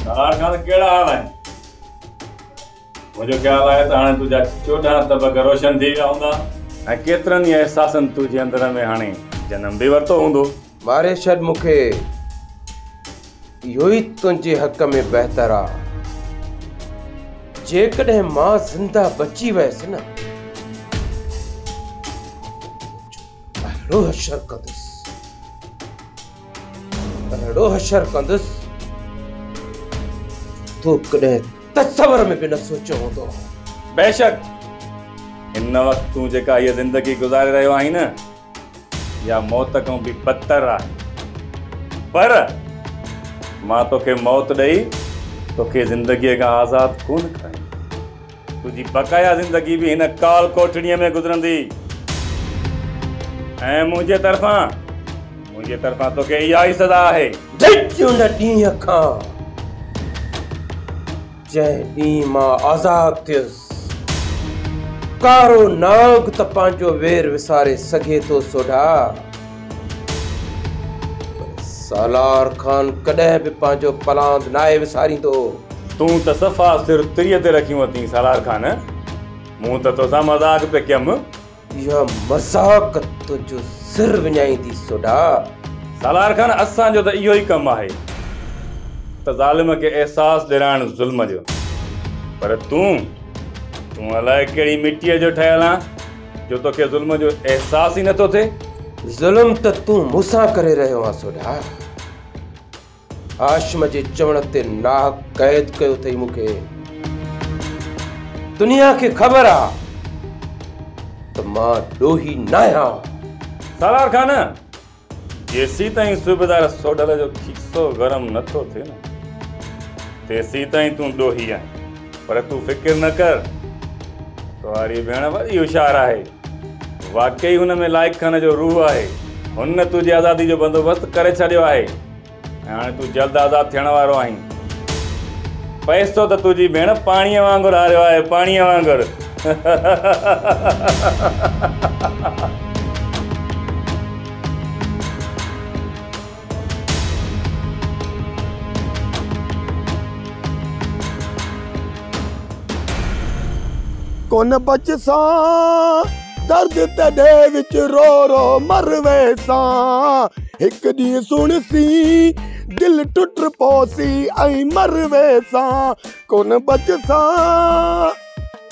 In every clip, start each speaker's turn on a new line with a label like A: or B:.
A: खान केड़ा हाल है? मुझे ख्याल है हाँ तुझा 14 तबक रोशन थी हूंदा ऐं केतिरनि एहसासनि तुझे अंदर में हाणे जन्म भी वरतो हूंदो।
B: मारे छॾ मूंखे, इहो ई तुंहिंजे हक़ में बहितर आ। जेकॾहिं मां ज़िंदा बची वयसि न, अहिड़ो हशर कंदुसि तो कॾहिं तसवर में भी न सोचो होंदो।
A: बेशक इन वक्त तू जेका ये जिंदगी गुजारे रहियो आहीं न, या मौत खां भी बदतर आहे, पर मां तोखे मौत ॾेई तोखे जिंदगी का आजाद कोन कराई। तुझी बकाया जिंदगी भी हिन काल कोठड़ीअ में गुजरंदी ऐं मुंहिंजे तरफां तोखे इहा ई सज़ा आहे।
B: जंहिं न ॾींहं खां जंहिं ॾींहुं मां आज़ाद थियुसि, कारो नाग त पंहिंजो वेर विसारे सघे थो सोढा, सालार खान कॾहिं बि पंहिंजो पलांद नाहे विसारींदो।
A: तूं त सफ़ा सिर तिरीअ ते रखी वरती सालार खान। मूं त तोसां मज़ाक पे कयमि।
B: इहा मज़ाक तुंहिंजो सिर विञाईंदी सोढा।
A: सालार खान असांजो त इहो ई कमु आहे त ज़ालिम खे एहसास ॾिराइण ज़ुल्म जो, पर तूं अलाए कहिड़ी मिटीअ जो ठहियल आहे जो तोखे ज़ुल्म जो एहसास ई नथो थिए।
B: ज़ुल्म त तूं मूंसां करे रहियो आहे सोढा। हाशिम जे चवण ते नाहक क़ैद कयो अथई मूंखे। दुनिया खे ख़बर आहे त मां ॾोही न आहियां।
A: सालार खान, जेसी ताईं सूबेदार सोडल जो खीसो गरम नथो थिए न, तेसी ताईं तूं ॾोही आहीं। पर तूं फिक्र न कर, तुम्हारी भेण वरी होशियार आहे। वाकई हुन में लाइक खान जो रूह आहे। हुन तुझी आज़ादी जो बंदोबस्त करे छॾियो आहे। हाणे तूं जल्द आज़ाद थियण वारो आहीं। पैसो त तुझी भेण पाणीअ वांगुरु हारियो आहे, पाणीअ वांगुरु।
C: कोन बचसा दर्द तॾे विच रो रो मर वैसा। एक ॾींहुं सुणसी दिल टुट पोसी ऐं मर वैसा। कोन बचसा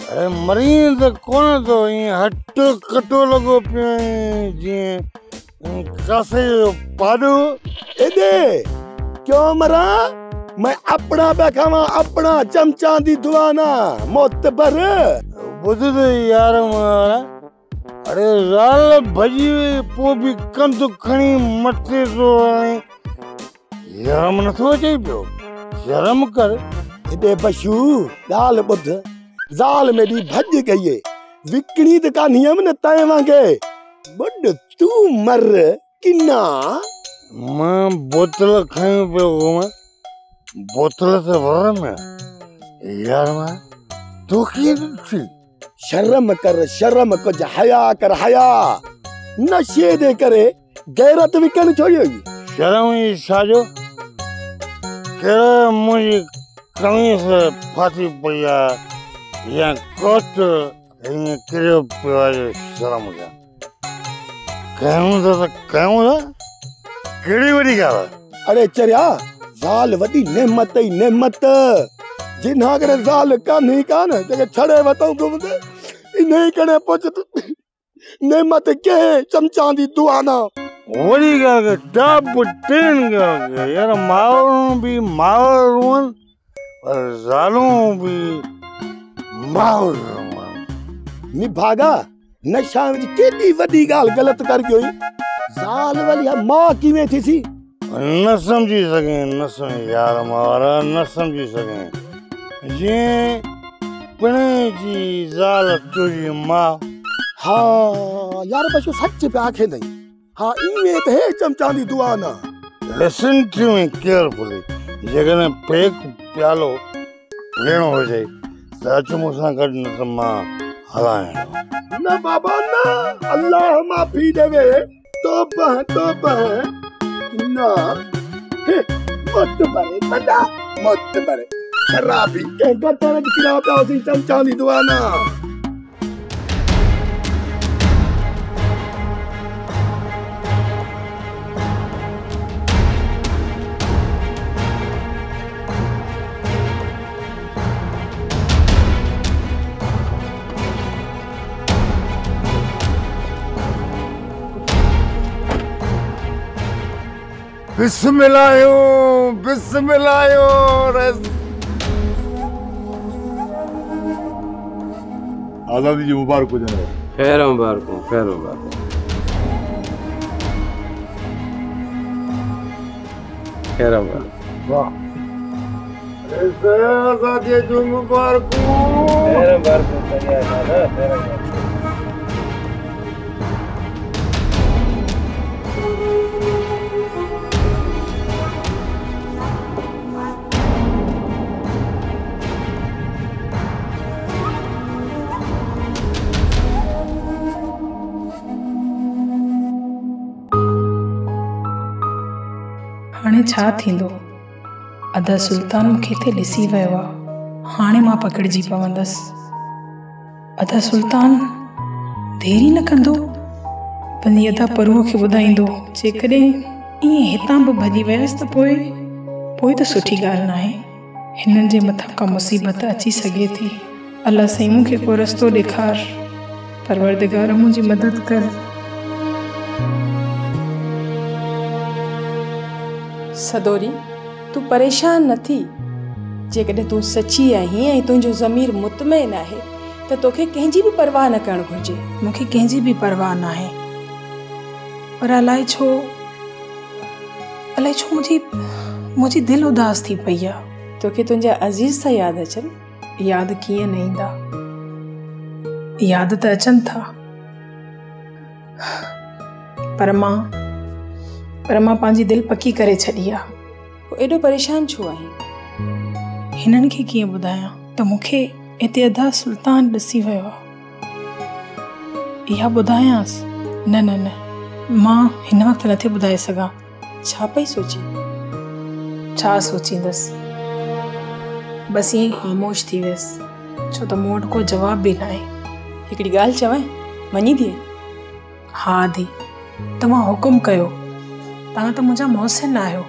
D: अरे मरीन त कोन तो ईअं हट कटो लॻो पियो आहे जीअं कासे जो पाॾो।
C: एॾे क्यों मरा? मैं अपना बैठा अपना चमचा दी दुआना मोतबर।
D: ॿुध त यार मारा, अरे ज़ाल भॼी वई पोइ बि कंधु खणी मथे थो हाणे। शर्म नथो अचे पियो? शर्म कर।
C: एॾे बशू ॻाल्हि ॿुध, ज़ाल मेरी भॼ गई है, विकणी त कान्ही हुयमि न तंहिं वांगुरु। बुॾ तूं मर किना।
D: मां बोतल खणी पियो घुमां, बोतल त भर में यार मां तो कीअं ॾिठी?
C: शर्म कुझ हया कर हया। नशे जे करे गैरत विकण छोड़ी।
D: शर्म ई छाजो? कहिड़ा मुंहिंजी कमीज़ फाटी पई आहे या कोट हीअं किरियो पियो आहे। शर्म जा कयूं था कहिड़ी वॾी ॻाल्हि आहे?
C: अरे चरिया, ज़ाल वॾी नेमत ई नेमत। जिन्हा करे ज़ाल कान्ही कान जेके छड़े वतऊं घुमंदे इन करे पुछ नेमत के चमचा दी दुआना।
D: वॾी ॻाल्हि टॉप 10 ॻाल्हि यार। माण्हू बि माण्हू पर ज़ालूं बि माण्हू।
C: निभागा नशा में केॾी वॾी ॻाल्हि ग़लति कर गई। ज़ाल वाली मां कीअं थी सी?
D: न समझी सघे यार मारा, न समझी सघे। जीअं पिणे जी ज़ाल तुंहिंजी मां।
C: हाँ यार बशो सच पे आखे नहीं। हाँ इवें त हे चमचा दी दुआ ना।
D: Listen to me carefully. जेकॾहिं पेक प्यालो पीअणो हुजे त अचु मूंसां गॾु, न त मां हलायां।
C: न बाबा न, अल्लाह माफ़ी देवे। तोबा ना मत बरे बड़ा। मत मरे शराबी के गटर की पिला पिया सी चमचा दी दुआना
D: बिस्मिल्लाह आजादी जी मुबारक हो जनाब।
B: खैर मुबारक हो, खैर मुबारक हो, खैर मुबारक।
D: वाह ऐसे आजादी जी मुबारक हो।
B: खैर मुबारक हो, बढ़िया दादा, खैर मुबारक।
E: हाणे छा थींदो? अदा सुल्तान मूंखे हिते ॾिसी वियो आहे। हाणे मां पकड़िजी पवंदसि। अदा सुल्तान देरी न कंदो, वञी अदा परूअ खे ॿुधाईंदो। जेकॾहिं ईअं हितां बि भॼी वियसि त पोइ त सुठी ॻाल्हि न आहे। हिननि जे मथां का मुसीबत अची सघे थी। अल्लाह साईं मूंखे को रस्तो ॾेखार। परवरदिगार मुंहिंजी मदद कर।
F: सदोरी, तू परेशान न थी। जेकॾहिं तूं सची आहीं ऐं तुंहिंजो ज़मीर मुतमइन आहे त तोखे कंहिंजी बि परवाह न करणु घुरिजे।
E: मूंखे कंहिंजी बि परवाह न आहे, पर अलाए छो मुंहिंजी दिलि उदास थी पई आहे।
F: तोखे तुंहिंजा अज़ीज़ था यादि अचनि?
E: यादि कीअं न ईंदा, यादि त अचनि था, पर मां पंहिंजी दिलि पकी करे छॾी आहे।
F: पोइ एॾो परेशान छो आहीं?
E: हिननि खे कीअं ॿुधायां त मूंखे हिते अदा सुल्तान ॾिसी वियो आहे। इहा ॿुधायांसि? न मां हिन वक़्तु नथी ॿुधाए सघां।
F: छा पई सोची?
E: छा सोचींदसि, बसि ईअं ख़ामोश थी वियसि, छो त मूं वटि को जवाब बि न आहे।
F: हिकिड़ी ॻाल्हि चवां, मञी थी?
E: हा दी, तव्हां हुकुम कयो। तव्हां त मुंहिंजा मोहसिन आहियो,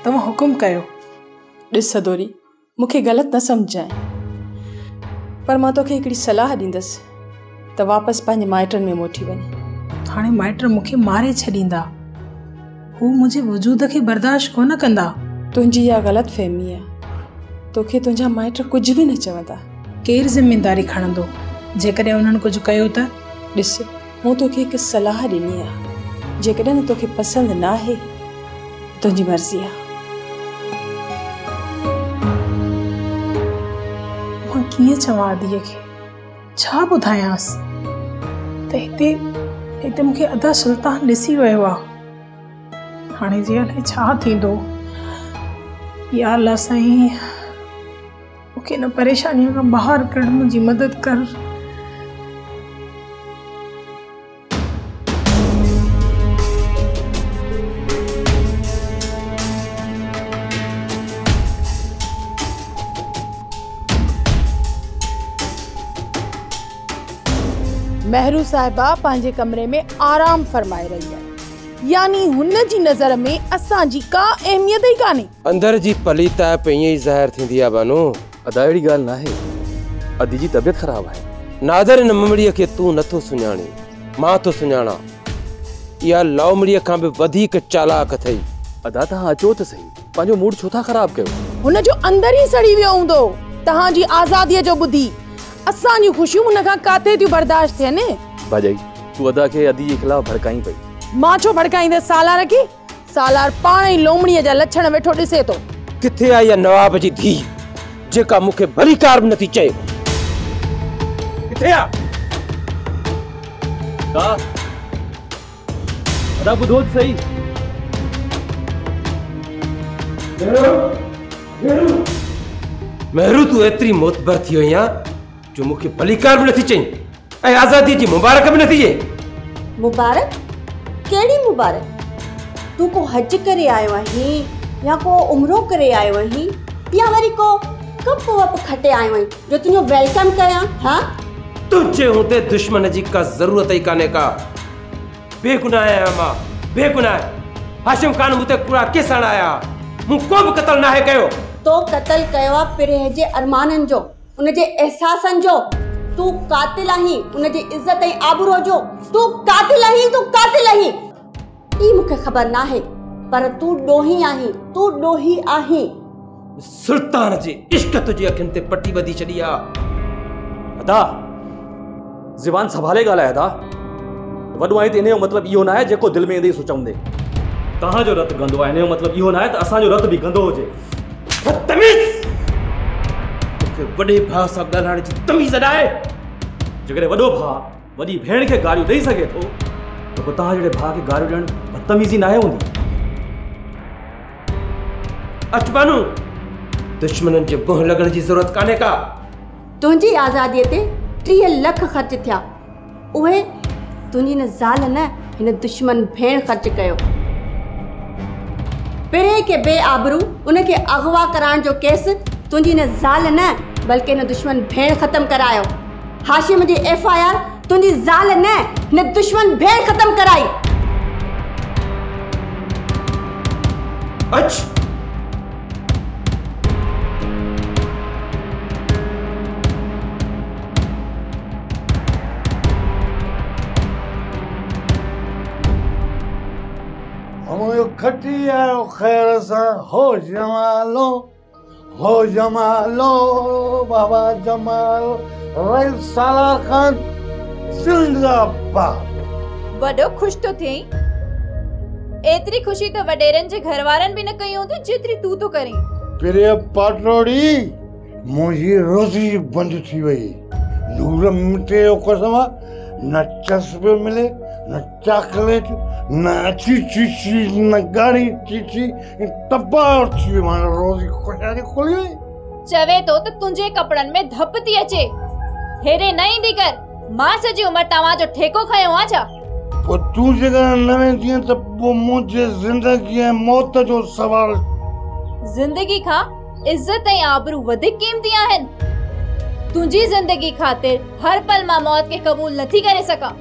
E: तव्हां हुकुम कयो।
F: ॾिस सदोरी, मूंखे ग़लति न सम्झाए, पर मां तोखे हिकिड़ी सलाह ॾींदसि त वापसि पंहिंजे माइटनि में मोटी वञे।
E: हाणे माइट मूंखे मारे छॾींदा, हू मुंहिंजे वजूद खे बर्दाश्त कोन कंदा।
F: तुंहिंजी इहा ग़लति फहमी आहे। तोखे तुंहिंजा माइट कुझु बि न चवंदा।
E: केरु ज़िमेदारी खणंदो जेकॾहिं उन्हनि कुझु कयो त?
F: ॾिस, मूं तोखे हिकु सलाह ॾिनी आहे। जेकॾहिं तोखे पसंदि न आहे, तुंहिंजी मर्ज़ी आहे।
E: मां कीअं चवां अदीअ खे, छा ॿुधायांसि त हिते मूंखे अदा सुल्तान ॾिसी वियो आहे। हाणे जी अलाए छा थींदो। या अल्लाह साईं, मूंखे हिन परेशानीअ खां ॿाहिरि कढ, मुंहिंजी मदद कर।
G: महरू साहिबा पंहिंजे कमरे में आराम फरमाए रही है, यानी हुन जी नज़र में असांजी का अहमियत ही काने।
B: अंदर जी पलीता पे ईअं ई ज़ाहिर थींदी आहे बानो।
H: अदा अहिड़ी ॻाल्हि न आहे, अदी जी तबियत ख़राब आहे।
B: नादर इन ममड़ीअ खे तूं नथो सुञाणी, मां थो सुञाणा। इहा लवमड़ीअ खां बि वधीक चालाक अथई।
H: अदा तव्हां अचो त सही, पंहिंजो मूड छो था ख़राब कयो?
G: हुन जो अंदर ही सड़ी वियो हूंदो तव्हांजी आज़ादीअ जो ॿुधी। असांजी ख़ुशियूं हुन खां काथे थियूं बर्दाश्त थियनि?
H: भाॼाई, तूं अदा खे अदी जे ख़िलाफ़ भड़काई पई।
G: मां छो भड़काईंदसि? सालार खे? सालार पाण ई लोमड़ीअ जा लछण वेठो ॾिसे थो।
B: किथे आई आहे नवाब जी धी जेका मूंखे भली कार बि नथी चए? किथे आहे?
H: अदा ॿुधो त सही।
B: महरू, तूं एतिरी मोतबर थी वई आहे जो मूंखे भली कार बि नथी चई ऐं आज़ादीअ जी मुबारक बि नथी ॾिए।
I: मुबारक? केड़ी मुबारक? तू को हज करे आयो आहीं या को उमरो करे आयो आहीं? या वरी को कप वप खटे आयो आहीं जो तुंहिंजो वेलकम कयां? हाँ
B: तुझे होते दुश्मन जी का जरूरत ही काने का। बेगुनाह है मां, बेगुनाह। हाशिम खान मुते पूरा केस आया, मु को भी कत्ल ना है कयो।
I: तो कत्ल कयो पिरे जे अरमानन जो, उन जे एहसासन जो। तू कातिल आहीं, उन जी इज्जत ऐं आबरू जो। तू कातिल आहीं, तू कातिल आहीं। ई मुखे खबर ना है, पर तू डोही आहीं, तू डोही आहीं।
B: सुल्तान जी इश्क तुझी अखिन ते पट्टी बधी छड़ी आ।
H: अदा ज़बान संभाले ॻाल्हाए अदा। वॾो आहे त इन जो मतिलबु इहो न आहे जेको दिलि में ईंदे सोचंदे। तव्हांजो रत गंदो आहे, इन जो मतिलबु इहो न आहे त असांजो रत बि गंदो हुजे।
B: तमीज़ तोखे वॾे भाउ सां ॻाल्हाइण जी तमीज़ न आहे।
H: जेकॾहिं वॾो भाउ वॾी भेण खे गारियूं ॾेई सघे थो त पोइ तव्हां जहिड़े भाउ खे गारियूं ॾियणु बदतमीज़ी नाहे हूंदी।
B: अचबानू दुश्मनन जे मुंह लगण जी जरूरत काने का।
I: तुंहिंजी आज़ादीअ ते 30 लख ख़र्च थिया, उहे तुंहिंजी न ज़ाल न हिन दुश्मन भेण ख़र्च कयो। पिरे के बेआबरू उनखे अगवा कराइण जो केस तुंहिंजी न ज़ाल न बल्कि हिन दुश्मन भेण ख़त्म करायो। हाशिम जी FIR तुंहिंजी ज़ाल न हिन दुश्मन भेण ख़त्म कराई।
B: अच्छा
D: खटी आयो खैर सा हो जमालो बाबा जमाल रईस सालार खान जिंदाबाद।
J: वडो खुश तो थी। एतरी खुशी तो वडेरन जे घरवारन भी न कई होंदी जेतरी तू तो करी।
D: प्रिय पाटरोड़ी मुझी रोजी बंद थी वई। नूर मिटे कसम न चस्पे मिले न चॉकलेट न अच्छी चीची न गाड़ी चीची तबाह थी मानो रोजी खुशाली खुली वई।
J: चवे तो तुंजे कपड़न में धप थी अचे। हेरे न ईंदी कर। मां सजी उम्र तवा जो ठेको खयो आ छा?
D: पो तू जगह न वेंदी त पो मुझे जिंदगी ऐं मौत जो सवाल।
J: जिंदगी खां इज्जत ऐं आबरू वधीक कीमती आहिन। तुंजी जिंदगी खातिर हर पल मां मौत के कबूल नथी करे सका।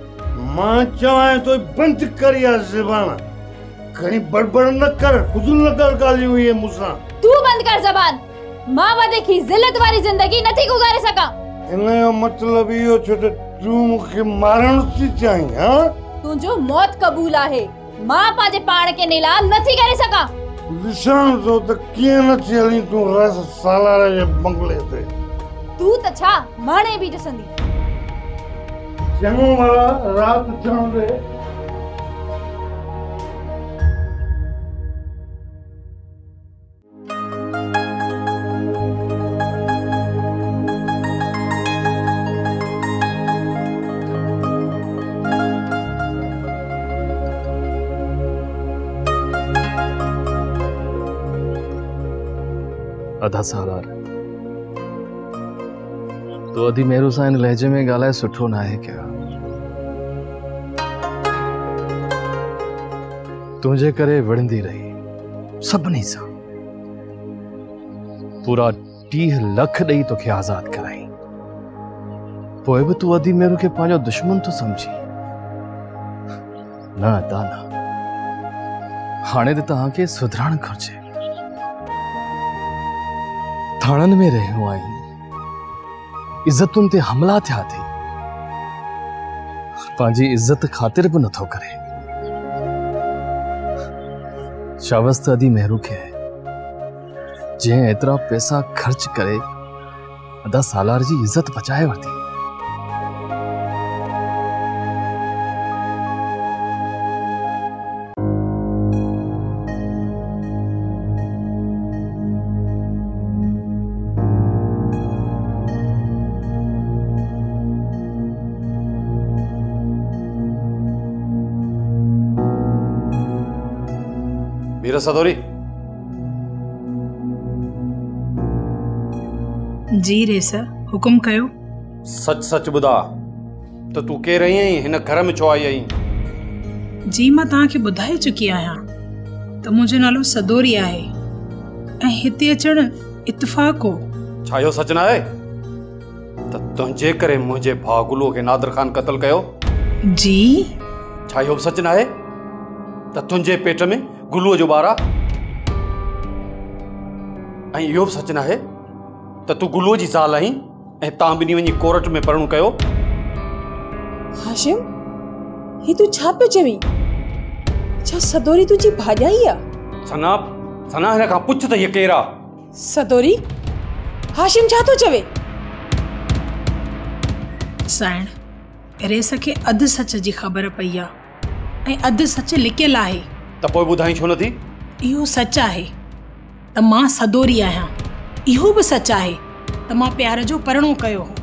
D: मां चवां तो बंद कर या ज़बान। कहीं बड़बड़ न कर, फुजूल न कर गाली हुई है मुसा।
J: तू बंद कर ज़बान। मां वधीक जिल्लत वाली जिंदगी नथी गुजारे सका।
D: इनयो मतलब इहो छो त तू मुखे मारण थी चाहीं? हां
J: तुंजो मौत कबूल आहे। मां पाजे पाण के नीलाम नथी करे सका।
D: निशान तो त कीअं न थी हली तू रस सालार जे बंगले ते।
J: तू त छा माणे भी ॾिसंदी।
D: चङो वाला रात चवंदे
H: अधा सालार तो अधी मेरू सा इन लहजे में गालाए सुठो ना है क्या? तुझे करे वड़ंदी रही सबनी सा। पूरा 30 लख दई तो के आजाद कराई। पोए भी तू अधी मेरू के पांचो दुश्मन तो समझी ना दाना। हाणे ते तहां के सुधरण खर्चे। थाणन में रहो आई इज्जतुन ते हमला थिया थी। पांजी इज्जत खातिर भी नथो करे। शाबस्त अदी मेहरू के जे एतरा पैसा खर्च करे अदा सालार जी इज्जत बचाए वरती। मीरा सदोरी
E: जी रेसा हुकुम कयो।
K: सच सच बुधा तो तू के रही है हिन घर में छो आई आई?
E: जी मां तव्हांखे ॿुधाए चुकी आहियां त मुंहिंजो नालो सदोरी आहे ऐं हिते अचण इत्तेफाक हो।
K: छा इहो सच न आहे त तुंहिंजे करे मुंहिंजे भाउ गुलूअ खे नादिर ख़ान क़त्ल कयो?
E: जी।
K: छा इहो सच न आहे त तुंहिंजे पेट में गुलूअ जो ॿारु आहे? ऐं इहो बि सच न आहे त तूं गुलूअ जी ज़ाल आहीं ऐं तव्हां ॿिन्ही वञी कोर्ट में परणो कयो?
F: हाशिम, ही तू छा पियो चवी? छा सदोरी तुंहिंजी भाॼाई आहे?
K: सना सना हिन खां पुछ त हीअ केरु आहे?
F: सदोरी, हाशिम छा थो चवे?
E: साइण, रेस खे अधु सच जी ख़बर पई आहे ऐं अधु सच लिकियल आहे।
K: त पोइ ॿुधाई छो नथी?
E: इहो सच आहे त मां सदोरी आहियां। इहो बि सच आहे त मां प्यार जो परणो कयो हो।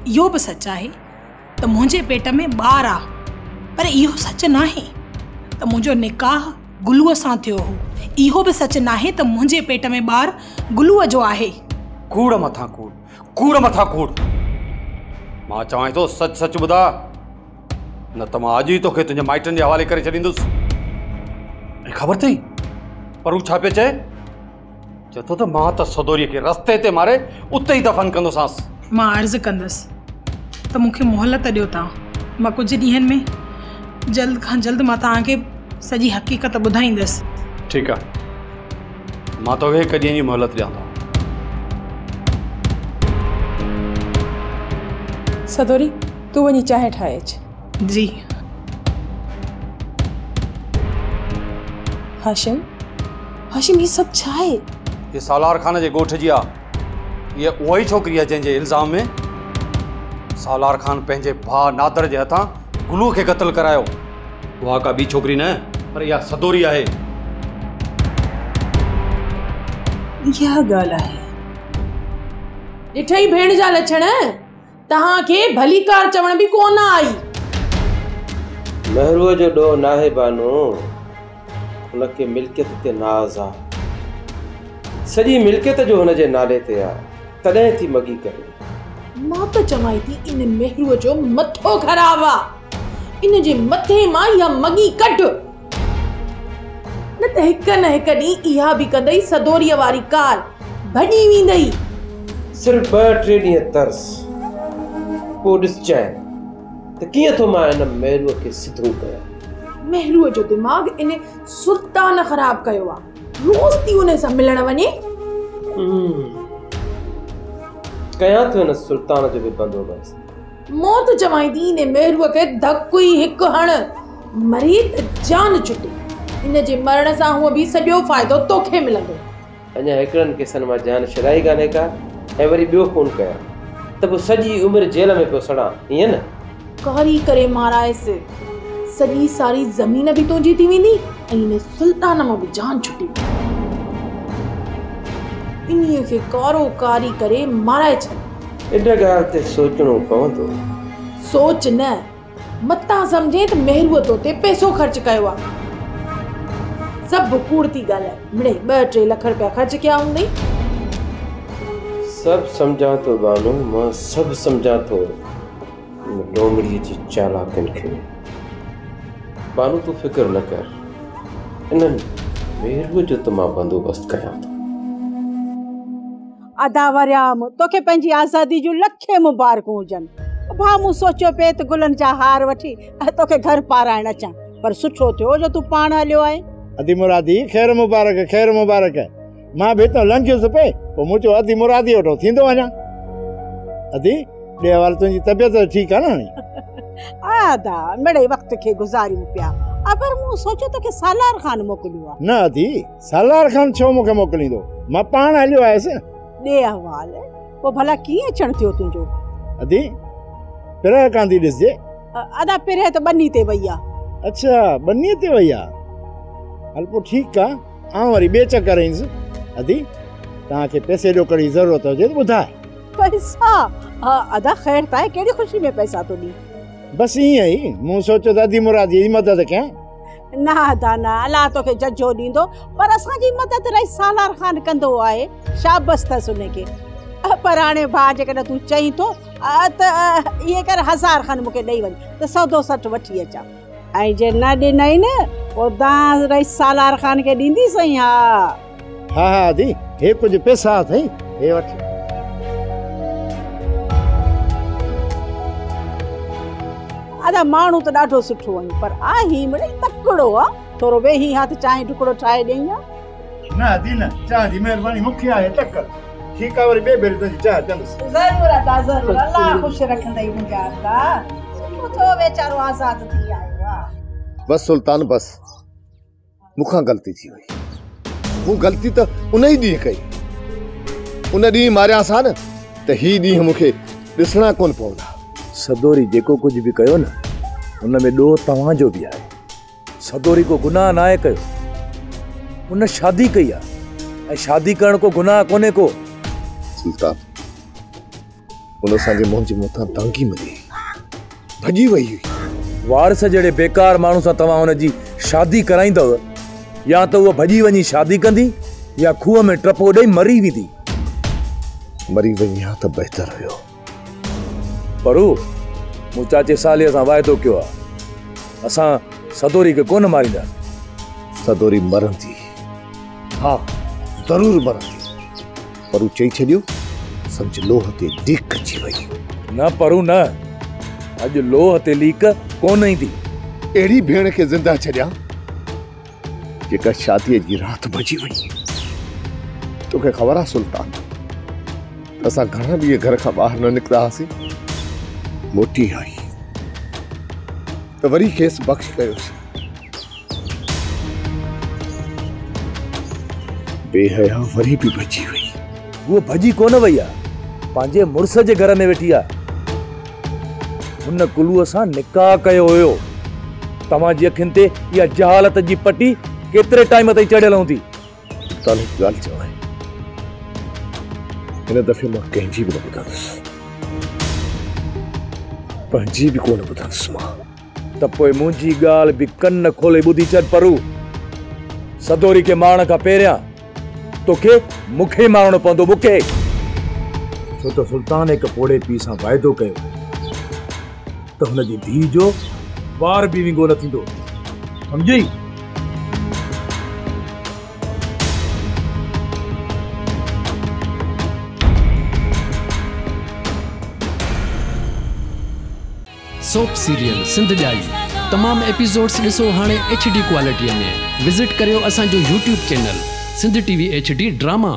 E: इहो बि सच आहे त मुंहिंजे पेट में ॿारु आहे। पर इहो सच नाहे त मुंहिंजो निकाह गुलूअ सां थियो हो। इहो बि सच नाहे त मुंहिंजे पेट में ॿारु गुलूअ जो आहे।
K: कूड़ मथां कूड़, कूड़ मथां कूड़। मां चवां थो सच सच ॿुधा, न त मां अॼु ई तोखे तुंहिंजे माइटनि जे हवाले करे छॾींदुसि। ऐं ख़बर अथई पर हू छा पियो चए? चए थो त मां त सदोरीअ खे रस्ते ते मारे उते ई दफ़न कंदोसांसि।
E: मां अर्ज़ु कंदसि त मूंखे मोहलत ॾियो तव्हां। मां कुझु ॾींहंनि में जल्द खां जल्द मां तव्हांखे सॼी हक़ीक़त ॿुधाईंदसि।
K: ठीकु आहे, मां तोखे हिकु ॾींहं जी मोहलत ॾियां थो।
F: सदोरी, तू वञी चांहि ठाहे अच।
E: जी।
F: हाशिम, हाशिम, ही सभु छा आहे?
K: ये सालार ख़ान जे ॻोठ जी आहे। इहा उहा ई छोकिरी आहे जंहिंजे इल्ज़ाम में सालार ख़ान पंहिंजे भाउ नादर जे हथां गुलूअ खे क़त्ल करायो। उहा का ॿी छोकिरी न, पर इहा सदोरी आहे।
F: इहा ॻाल्हि आहे। ॾिठई भेण जा लक्षण, तव्हांखे भली कार चवण बि कोन आई।
B: महरूअ जो ॾोह नाहे बानो, हुनखे मिल्कियत ते नाज़ आहे। सॼी मिल्कियत जो हुनजे नाले ते आहे, तॾहिं थी मगी करे।
F: मां त चवां थी इन महरूअ जो मथो ख़राब आहे। इन जे मथे मां इहा मगी कढ, न त हिक न हिक ॾींहुं इहा बि कदई सदोरीअ वारी कार भॼी वेंदई।
B: सिर्फ़ 2-3 ॾींहं तरस, पोइ ॾिसजांइ त कीअं थो मां इन महरूअ खे सिधो कयां।
F: महरूअ जो दिमाग़ इन सुल्तान ख़राब कयो आहे। रोज़ थी उन सां मिलण वञे।
B: कयां थो न सुल्तान जो बि बंदोबस्त।
F: मौत चवां थी इन महरूअ खे धकु ई हिकु हण, मरी त जान छुटे। इन जे मरण सां हुअ बि सॼो फ़ाइदो तोखे मिलंदो।
B: अञा हिकिड़नि केसनि मां जान छॾाई कान्हे का, ऐं वरी ॿियो फ़ोन कयां त पोइ सॼी उमिरि जेल में पियो सड़ां, ईअं न?
F: कारी करे मारायसि, सॼी सारी ज़मीन बि तुंहिंजी थी वेंदी ऐं इन सुल्तान मां बि जान छुटी। इन्हीअ खे कारो कारी करे माराए छॾ।
B: इन ॻाल्हि ते सोचणो पवंदो।
F: सोच न, मतां सम्झे त महरूअ तो ते पैसो ख़र्च कयो आहे। सभु कूड़ थी ॻाल्हाए। मिड़े 2-3 लख रुपया ख़र्च कया हूंदई।
B: सभु सम्झां थो बानू, मां सभु सम्झां थो लोमड़ीअ जी चालाकियुनि खे। बानू तूं फिक्र न कर, इन्हनि महरूअ जो त मां बंदोबस्त कयां थो।
L: अदा वरियाम, तोखे पंहिंजी आज़ादी जूं लखे मुबारकूं हुजनि। भाउ मूं सोचियो पिए त गुलनि जा हार वठी तोखे घर पाराइण अचां, पर सुठो थियो जो तूं पाण हलियो आहे।
D: अदी मुरादी, ख़ैर मुबारक, ख़ैर मुबारक। मां बि त लंघियुसि पे, पोइ मूं चयो अदी मुरादी वठो थींदो वञा। अदी ॾे वाल तुंहिंजी तबियत ठीकु आहे न हाणे?
L: अदा मिड़े वक़्त खे गुज़ारियूं पिया, पर मूं सोचियो तोखे सालार ख़ान मोकिलियो आहे।
D: न अदी, सालार ख़ान छो मूंखे मोकिलींदो? मां पाण हलियो आयुसि।
L: ॾे अहवाल, पोइ भला कीअं अचणु थियो तुंहिंजो?
D: अदी पिरह कांदी ॾिसजे।
L: अदा पिरह त बनी ते वई आहे।
D: अच्छा, बनीअ ते वई आहे। हल पोइ ठीकु आहे, आउं वरी ॿिए चकर ईंदुसि। अदी तव्हांखे पैसे ॾोकड़ जी ज़रूरत हुजे त ॿुधाए।
L: पैसा? अदा ख़ैर त आहे, कहिड़ी ख़ुशी में पैसा तो ॾी?
D: बसि ईअं ई, मूं सोचियो त अदी मुरादी जी मदद कयां।
L: न अदा न, अलाह तोखे जजो ॾींदो, पर असांजी मदद रही सालार ख़ान कंदो आहे। शाबस अथसि उनखे। पर हाणे भाउ जेकॾहिं तूं चईं थो त इहे कर 1000 खनि मूंखे ॾेई वञ त 100-160 वठी अचां, ऐं जे न ॾिनई न पोइ दां रही सालार ख़ान खे ॾींदी सही। हा
D: हा हा अदी, हे कुझु पैसा अथई, हे वठ
L: अदा माण्हू त ॾाढो सुठो आहीं पर आहीं मिड़ई तकड़ो आहे थोरो वेही हथ चांहि टुकड़ो ठाहे ॾेई
D: न दीना चांहि जी महिरबानी मूंखे आहे तकड़ ठीकु आहे वरी ॿिए भेरे तुंहिंजी चांहि पीअंदुसि
L: ज़रूरु अदा ज़रूरु अलाह ख़ुशि रखंदई मुंहिंजा अदा सुठो थियो वीचारो आज़ादु थी आयो आहे
C: बस सुल्तान बस मूंखां ग़लती थी वई मूं ग़लती त उन ई ॾींहुं कई उन ॾींहुं मारियासीं न त ही ॾींहुं मूंखे ॾिसणा कोन पवंदा
M: सदोरी जेको कुझु बि कयो न उन में ॾोह तव्हांजो बि आहे सदोरी को गुनाह नाहे कयो उन शादी कई आहे ऐं शादी करण को गुनाह कोन्हे को
C: सुल्तान उन असांजे मुंहिंजे मथां तांगी मिली भॼी वई हुई
M: वारस जहिड़े बेकार माण्हू सां तव्हां हुनजी शादी कराईंदव या त उहा भॼी वञी शादी कंदी या खूह में टपो ॾेई मरी वेंदी
C: मरी वई हा त बहितर हुयो
M: परू मूं चाचे सालीअ सां वाइदो कयो आहे असां सदोरी खे कोन मारींदा
C: सदोरी मरंदी हा ज़रूरु मरंदी पर चई छॾियो सम्झ लोह ते लीक अची वई
M: न परू न अॼु लोह ते लीक कोन ईंदी
C: अहिड़ी भेण खे ज़िंदा छॾियां जेका शादीअ जी राति भॼी वई तोखे ख़बर आहे सुल्तान असां घणा ॾींहं घर खां ॿाहिरि न निकिता हुआसीं मोटी आई त वरी खेसि बख़्श कयोसीं बेहया वरी बि भॼी वई
M: वो भॼी कोन वई आहे पंहिंजे मुड़ुस जे घर में वेठी आहे हुन कुलूअ सां निकाह कयो हुयो तव्हांजी अखियुनि ते इहा जहालत जी पटी केतिरे टाइम ताईं चढ़ियल हूंदी
C: ताले ॻाल्हि चवां हिन दफ़े मां कंहिंजी बि न ॿुधंदुसि पंहिंजी बि कोन ॿुधंदुसि मां
M: त पोइ मुंहिंजी ॻाल्हि बि कन खोले ॿुधी छॾ परू सदोरी खे मारण खां पहिरियां तोखे मूंखे मारणो पवंदो मूंखे छो त सुल्तान हिकु पोड़े पीउ सां वाइदो कयो त हुनजी धीउ जो वार बि विंगो न थींदो सम्झी
N: सोप सीरियल सिंध ॼाई तमाम एपिसोड्स ॾिसो हाणे HD क्वालिटीअ में विज़िट करियो असांजो YouTube channel Sindh TV HD drama.